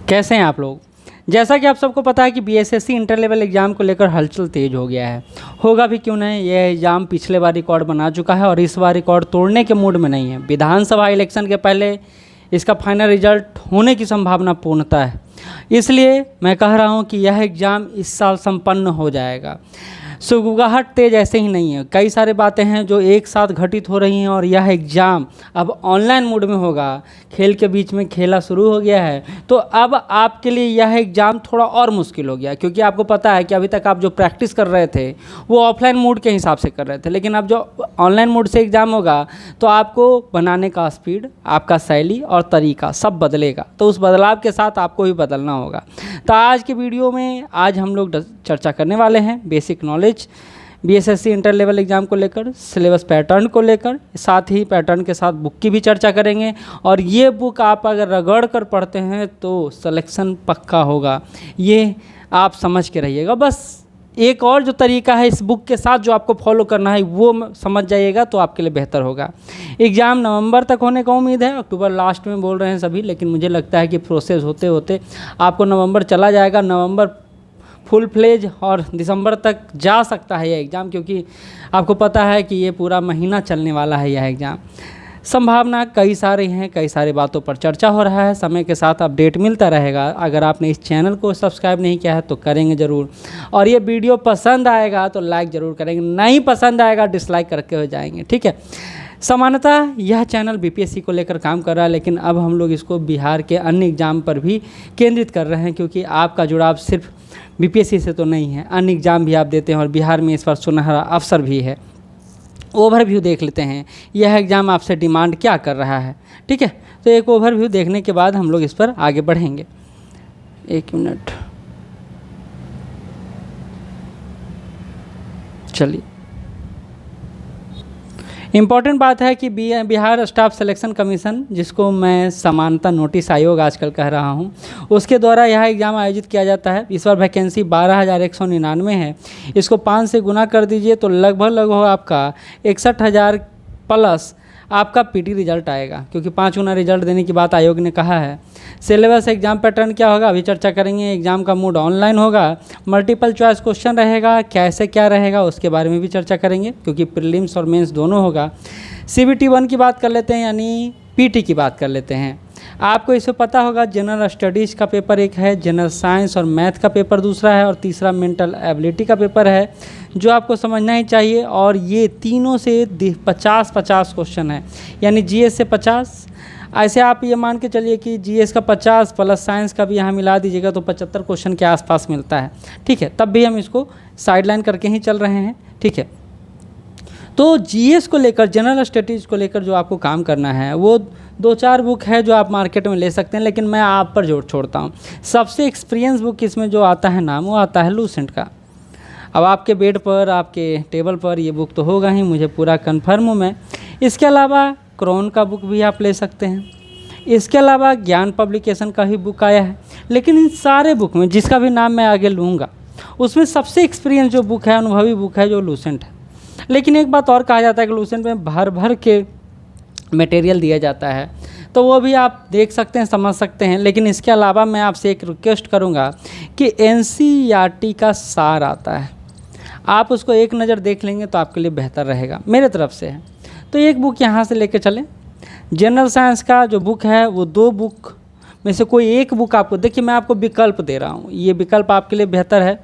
कैसे हैं आप लोग। जैसा कि आप सबको पता है कि बीएसएससी इंटर लेवल एग्ज़ाम को लेकर हलचल तेज हो गया है। होगा भी क्यों नहीं, यह एग्ज़ाम पिछले बार रिकॉर्ड बना चुका है और इस बार रिकॉर्ड तोड़ने के मूड में नहीं है। विधानसभा इलेक्शन के पहले इसका फाइनल रिजल्ट होने की संभावना पूर्णतः है। इसलिए मैं कह रहा हूं कि यह एग्ज़ाम इस साल संपन्न हो जाएगा। सुगबुगाहट तेज ऐसे ही नहीं है, कई सारी बातें हैं जो एक साथ घटित हो रही हैं और यह एग्ज़ाम अब ऑनलाइन मोड में होगा। खेल के बीच में खेला शुरू हो गया है, तो अब आपके लिए यह एग्ज़ाम थोड़ा और मुश्किल हो गया, क्योंकि आपको पता है कि अभी तक आप जो प्रैक्टिस कर रहे थे वो ऑफलाइन मोड के हिसाब से कर रहे थे, लेकिन अब जो ऑनलाइन मोड से एग्ज़ाम होगा तो आपको बनाने का स्पीड, आपका शैली और तरीका सब बदलेगा। तो उस बदलाव के साथ आपको भी बदलना होगा। तो आज के वीडियो में आज हम लोग चर्चा करने वाले हैं basic knowledge BSSC inter level exam को लेकर, सिलेबस पैटर्न को लेकर, साथ ही पैटर्न के साथ बुक की भी चर्चा करेंगे। और ये बुक आप अगर रगड़ कर पढ़ते हैं तो सिलेक्शन पक्का होगा, ये आप समझ के रहिएगा। बस एक और जो तरीका है इस बुक के साथ जो आपको फॉलो करना है वो समझ जाइएगा तो आपके लिए बेहतर होगा। एग्ज़ाम नवंबर तक होने का उम्मीद है, अक्टूबर लास्ट में बोल रहे हैं सभी, लेकिन मुझे लगता है कि प्रोसेस होते होते आपको नवंबर चला जाएगा। नवंबर फुल फ्लेज और दिसंबर तक जा सकता है यह एग्ज़ाम, क्योंकि आपको पता है कि ये पूरा महीना चलने वाला है यह एग्ज़ाम। संभावना कई सारी हैं, कई सारी बातों पर चर्चा हो रहा है, समय के साथ अपडेट मिलता रहेगा। अगर आपने इस चैनल को सब्सक्राइब नहीं किया है तो करेंगे ज़रूर, और ये वीडियो पसंद आएगा तो लाइक ज़रूर करेंगे, नहीं पसंद आएगा डिसलाइक करके हो जाएंगे, ठीक है। सामान्यतः यह चैनल बीपीएससी को लेकर काम कर रहा है, लेकिन अब हम लोग इसको बिहार के अन्य एग्ज़ाम पर भी केंद्रित कर रहे हैं, क्योंकि आपका जुड़ाव सिर्फ बीपीएससी से तो नहीं है, अन्य एग्ज़ाम भी आप देते हैं और बिहार में इस पर सुनहरा अवसर भी है। ओवरव्यू देख लेते हैं, यह एग्ज़ाम आपसे डिमांड क्या कर रहा है, ठीक है। तो एक ओवरव्यू देखने के बाद हम लोग इस पर आगे बढ़ेंगे। एक मिनट, चलिए। इम्पॉर्टेंट बात है कि बिहार स्टाफ सिलेक्शन कमीशन, जिसको मैं समानता नोटिस आयोग आजकल कह रहा हूं, उसके द्वारा यह एग्ज़ाम आयोजित किया जाता है। इस बार वैकेंसी 12,199 है। इसको 5 से गुना कर दीजिए तो लगभग आपका 61,000 प्लस आपका पीटी रिजल्ट आएगा, क्योंकि 5 गुना रिजल्ट देने की बात आयोग ने कहा है। सिलेबस एग्ज़ाम पैटर्न क्या होगा अभी चर्चा करेंगे। एग्ज़ाम का मोड ऑनलाइन होगा, मल्टीपल चॉइस क्वेश्चन रहेगा, कैसे क्या रहेगा उसके बारे में भी चर्चा करेंगे, क्योंकि प्रीलिम्स और मेंस दोनों होगा। सीबीटी 1 की बात कर लेते हैं, यानी पीटी की बात कर लेते हैं। आपको इसे पता होगा, जनरल स्टडीज़ का पेपर एक है, जनरल साइंस और मैथ का पेपर दूसरा है, और तीसरा मेंटल एबिलिटी का पेपर है, जो आपको समझना ही चाहिए। और ये तीनों से 50-50 क्वेश्चन है, यानी जीएस से 50। ऐसे आप ये मान के चलिए कि जीएस का 50 प्लस साइंस का भी यहाँ मिला दीजिएगा तो 75 क्वेश्चन के आसपास मिलता है, ठीक है। तब भी हम इसको साइडलाइन करके ही चल रहे हैं, ठीक है। तो जीएस को लेकर, जनरल स्टडीज़ को लेकर जो आपको काम करना है वो 2-4 बुक है जो आप मार्केट में ले सकते हैं, लेकिन मैं आप पर जोर छोड़ता हूँ। सबसे एक्सपीरियंस बुक इसमें जो आता है नाम, वो आता है लूसेंट का। अब आपके बेड पर, आपके टेबल पर ये बुक तो होगा ही, मुझे पूरा कन्फर्म हूँ मैं। इसके अलावा क्रॉन का बुक भी आप ले सकते हैं। इसके अलावा ज्ञान पब्लिकेशन का भी बुक आया है, लेकिन इन सारे बुक में जिसका भी नाम मैं आगे लूँगा उसमें सबसे एक्सपीरियंस जो बुक है, अनुभवी बुक है, जो लूसेंट है। लेकिन एक बात और कहा जाता है कि लूसेंट में भर भर के मटेरियल दिया जाता है, तो वो भी आप देख सकते हैं, समझ सकते हैं। लेकिन इसके अलावा मैं आपसे एक रिक्वेस्ट करूँगा कि एनसीईआरटी का सार आता है, आप उसको एक नज़र देख लेंगे तो आपके लिए बेहतर रहेगा, मेरे तरफ से है। तो एक बुक यहाँ से लेके चलें। जनरल साइंस का जो बुक है वो 2 बुक में से कोई एक बुक आपको, देखिए मैं आपको विकल्प दे रहा हूँ, ये विकल्प आपके लिए बेहतर है।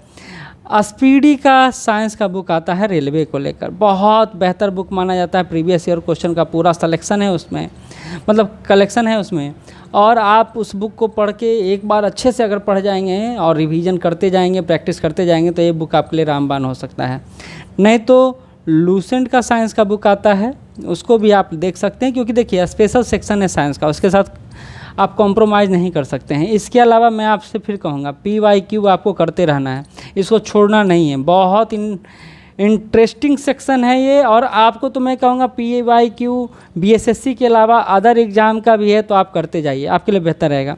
स्पीडी का साइंस का बुक आता है रेलवे को लेकर, बहुत बेहतर बुक माना जाता है। प्रीवियस ईयर क्वेश्चन का पूरा सिलेक्शन है उसमें, मतलब कलेक्शन है उसमें, और आप उस बुक को पढ़ के एक बार अच्छे से अगर पढ़ जाएंगे और रिवीजन करते जाएंगे, प्रैक्टिस करते जाएंगे, तो ये बुक आपके लिए रामबाण हो सकता है। नहीं तो लूसेंट का साइंस का बुक आता है, उसको भी आप देख सकते हैं, क्योंकि देखिए स्पेशल सेक्शन है साइंस का, उसके साथ आप कॉम्प्रोमाइज़ नहीं कर सकते हैं। इसके अलावा मैं आपसे फिर कहूँगा PYQ आपको करते रहना है, इसको छोड़ना नहीं है। बहुत इंटरेस्टिंग सेक्शन है ये, और आपको तो मैं कहूँगा PYQ बीएसएससी के अलावा अदर एग्ज़ाम का भी है, तो आप करते जाइए, आपके लिए बेहतर रहेगा।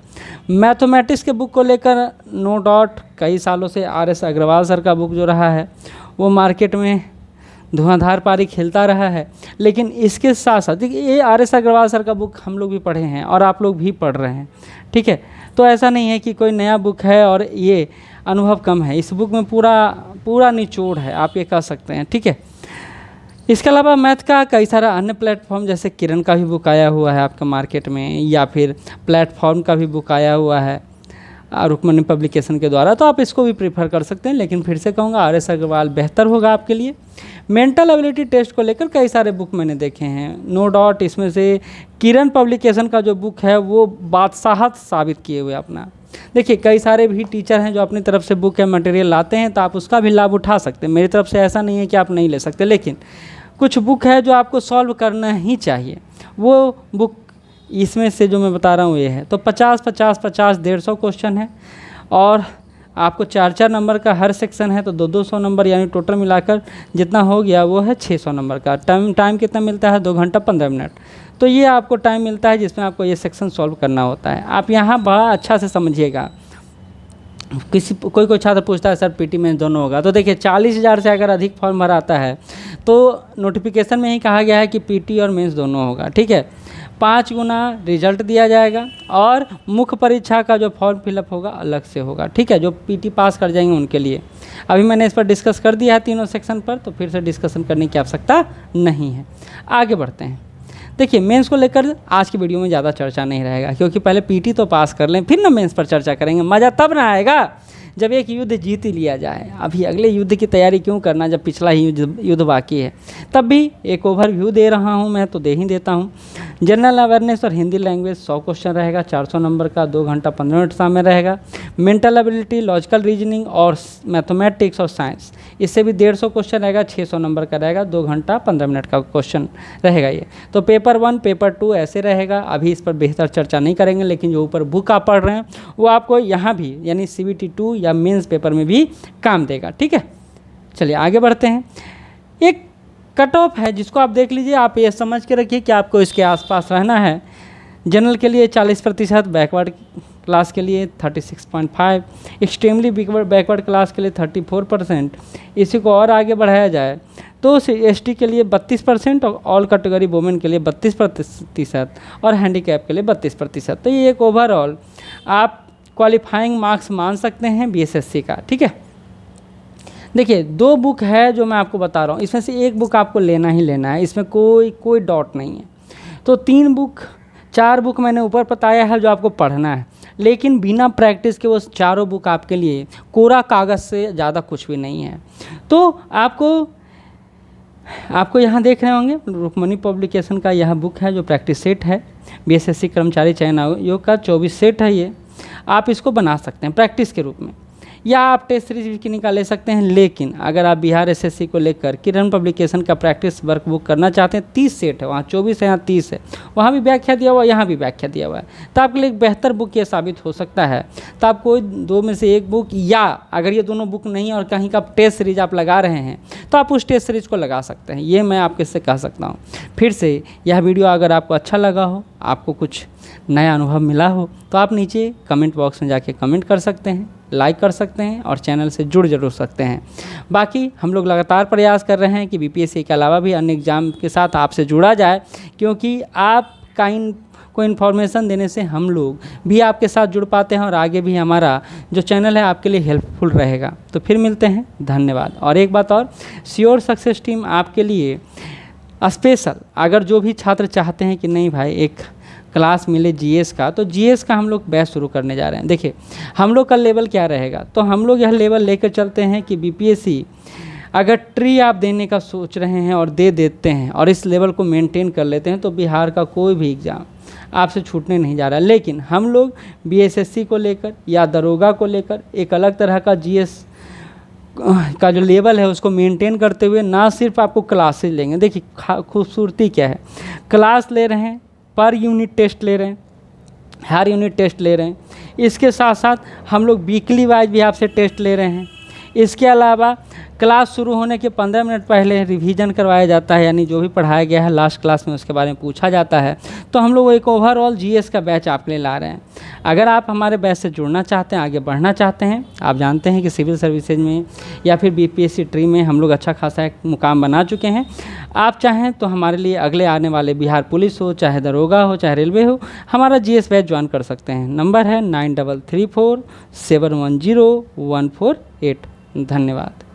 मैथमेटिक्स के बुक को लेकर नो डाउट कई सालों से RS अग्रवाल सर का बुक जो रहा है वो मार्केट में धुआंधार पारी खेलता रहा है। लेकिन इसके साथ साथ देखिए, ये RS अग्रवाल सर का बुक हम लोग भी पढ़े हैं और आप लोग भी पढ़ रहे हैं, ठीक है। तो ऐसा नहीं है कि कोई नया बुक है और ये अनुभव कम है, इस बुक में पूरा निचोड़ है, आप ये कह सकते हैं, ठीक है। इसके अलावा मैथ का कई सारा अन्य प्लेटफॉर्म, जैसे किरण का भी बुक आया हुआ है आपका मार्केट में, या फिर प्लेटफॉर्म का भी बुक आया हुआ है रुक्मणी पब्लिकेशन के द्वारा, तो आप इसको भी प्रीफर कर सकते हैं। लेकिन फिर से कहूँगा RS अग्रवाल बेहतर होगा आपके लिए। मेंटल एबिलिटी टेस्ट को लेकर कई सारे बुक मैंने देखे हैं, नो डाउट इसमें से किरण पब्लिकेशन का जो बुक है वो बादशाहत साबित किए हुए अपना। देखिए, कई सारे भी टीचर हैं जो अपनी तरफ से बुक या मटेरियल लाते हैं, तो आप उसका भी लाभ उठा सकते हैं। मेरी तरफ से ऐसा नहीं है कि आप नहीं ले सकते, लेकिन कुछ बुक है जो आपको सॉल्व करना ही चाहिए। वो बुक इसमें से जो मैं बता रहा हूँ ये है, तो 50 50 50 150 क्वेश्चन है और आपको 4 नंबर का हर सेक्शन है, तो 200 नंबर, यानी टोटल मिलाकर जितना हो गया वो है 600 नंबर का। टाइम कितना मिलता है? 2 घंटा 15 मिनट। तो ये आपको टाइम मिलता है जिसमें आपको ये सेक्शन सॉल्व करना होता है। आप यहाँ बड़ा अच्छा से समझिएगा। कोई छात्र पूछता है सर पीटी मेंस दोनों होगा, तो देखिए 40,000 से अगर अधिक फॉर्म भरा आता है तो नोटिफिकेशन में ही कहा गया है कि पीटी और मेंस दोनों होगा, ठीक है। 5 गुना रिजल्ट दिया जाएगा और मुख्य परीक्षा का जो फॉर्म फिलअप होगा अलग से होगा, ठीक है। जो पीटी पास कर जाएंगे उनके लिए। अभी मैंने इस पर डिस्कस कर दिया है तीनों सेक्शन पर, तो फिर से डिस्कशन करने की आवश्यकता नहीं है। आगे बढ़ते हैं। देखिए, मेंस को लेकर आज की वीडियो में ज़्यादा चर्चा नहीं रहेगा, क्योंकि पहले पीटी तो पास कर लें, फिर ना मेंस पर चर्चा करेंगे। मज़ा तब ना आएगा जब एक युद्ध जीत ही लिया जाए। अभी अगले युद्ध की तैयारी क्यों करना जब पिछला ही युद्ध बाकी है। तब भी एक ओवरव्यू दे रहा हूं मैं, तो दे ही देता हूं। जनरल अवेयरनेस और हिंदी लैंग्वेज 100 क्वेश्चन रहेगा, 400 नंबर का, 2 घंटा 15 मिनट समय रहेगा। मेंटल एबिलिटी, लॉजिकल रीजनिंग और मैथमेटिक्स और साइंस, इससे भी 150 क्वेश्चन रहेगा, 600 नंबर का रहेगा, 2 घंटा 15 मिनट का क्वेश्चन रहेगा ये। तो पेपर 1 पेपर 2 ऐसे रहेगा। अभी इस पर बेहतर चर्चा नहीं करेंगे, लेकिन जो ऊपर बुक आप पढ़ रहे हैं वो आपको यहाँ भी, यानी CBT 2 या मेंस पेपर में भी काम देगा, ठीक है। चलिए आगे बढ़ते हैं। एक कट ऑफ है जिसको आप देख लीजिए, आप ये समझ के रखिए कि आपको इसके आसपास रहना है। जनरल के लिए 40%, बैकवर्ड क्लास के लिए 36.5, एक्सट्रीमली बैकवर्ड क्लास के लिए 34%। इसी को और आगे बढ़ाया जाए तो ST के लिए 32% और ऑल कैटेगरी वुमेन के लिए 32% और हैंडीकैप के लिए 32%। तो ये एक ओवरऑल आप क्वालिफाइंग मार्क्स मान सकते हैं BSSC का, ठीक है। देखिए, 2 बुक है जो मैं आपको बता रहा हूँ, इसमें से एक बुक आपको लेना ही लेना है, इसमें कोई डाउट नहीं है। तो 4 बुक मैंने ऊपर बताया है जो आपको पढ़ना है, लेकिन बिना प्रैक्टिस के वो चारों बुक आपके लिए कोरा कागज़ से ज़्यादा कुछ भी नहीं है। तो आपको यहाँ देख रहे होंगे रुक्मणी पब्लिकेशन का यह बुक है जो प्रैक्टिस सेट है। BSSC कर्मचारी चयन आयोग का 24 सेट है ये। आप इसको बना सकते हैं प्रैक्टिस के रूप में, या आप टेस्ट सीरीज की निकाल ले सकते हैं। लेकिन अगर आप बिहार SSC को लेकर किरण पब्लिकेशन का प्रैक्टिस वर्क बुक करना चाहते हैं, 30 सेट है, वहाँ 24 है, यहाँ 30 है, वहाँ भी व्याख्या दिया हुआ है, यहाँ भी व्याख्या दिया हुआ है, तो आपके लिए एक बेहतर बुक ये साबित हो सकता है। तो आप कोई 2 में से एक बुक, या अगर ये दोनों बुक नहीं और कहीं का टेस्ट सीरीज आप लगा रहे हैं तो आप उस टेस्ट सीरीज को लगा सकते हैं। ये मैं आपके से कह सकता हूँ। फिर से यह वीडियो अगर आपको अच्छा लगा हो, आपको कुछ नया अनुभव मिला हो, तो आप नीचे कमेंट बॉक्स में जाके कमेंट कर सकते हैं, लाइक कर सकते हैं और चैनल से जुड़ जरूर सकते हैं। बाकी हम लोग लगातार प्रयास कर रहे हैं कि BPSC के अलावा भी अन्य एग्ज़ाम के साथ आपसे जुड़ा जाए, क्योंकि आपका को इन्फॉर्मेशन देने से हम लोग भी आपके साथ जुड़ पाते हैं और आगे भी हमारा जो चैनल है आपके लिए हेल्पफुल रहेगा। तो फिर मिलते हैं, धन्यवाद। और एक बात और, श्योर सक्सेस टीम आपके लिए स्पेशल, अगर जो भी छात्र चाहते हैं कि नहीं भाई एक क्लास मिले GS का, तो GS का हम लोग बैच शुरू करने जा रहे हैं। देखिए, हम लोग का लेवल क्या रहेगा, तो हम लोग यह लेवल लेकर चलते हैं कि BPSC अगर ट्री आप देने का सोच रहे हैं और दे देते हैं और इस लेवल को मेंटेन कर लेते हैं, तो बिहार का कोई भी एग्ज़ाम आपसे छूटने नहीं जा रहा है। लेकिन हम लोग BSSC को लेकर या दरोगा को लेकर एक अलग तरह का GS का जो लेवल है उसको मेंटेन करते हुए ना सिर्फ आपको क्लासेज लेंगे। देखिए खूबसूरती क्या है, क्लास ले रहे हैं, पर यूनिट टेस्ट ले रहे हैं, हर यूनिट टेस्ट ले रहे हैं, इसके साथ साथ हम लोग वीकली वाइज भी आपसे टेस्ट ले रहे हैं। इसके अलावा क्लास शुरू होने के 15 मिनट पहले रिवीजन करवाया जाता है, यानी जो भी पढ़ाया गया है लास्ट क्लास में उसके बारे में पूछा जाता है। तो हम लोग एक ओवरऑल GS का बैच आपके लिए ला रहे हैं। अगर आप हमारे बैच से जुड़ना चाहते हैं, आगे बढ़ना चाहते हैं, आप जानते हैं कि सिविल सर्विसेज में या फिर बीपीएससी ट्री में हम लोग अच्छा खासा एक मुकाम बना चुके हैं। आप चाहें तो हमारे लिए अगले आने वाले बिहार पुलिस हो, चाहे दरोगा हो, चाहे रेलवे हो, हमारा जीएस बैच ज्वाइन कर सकते हैं। नंबर है 9334710148। धन्यवाद।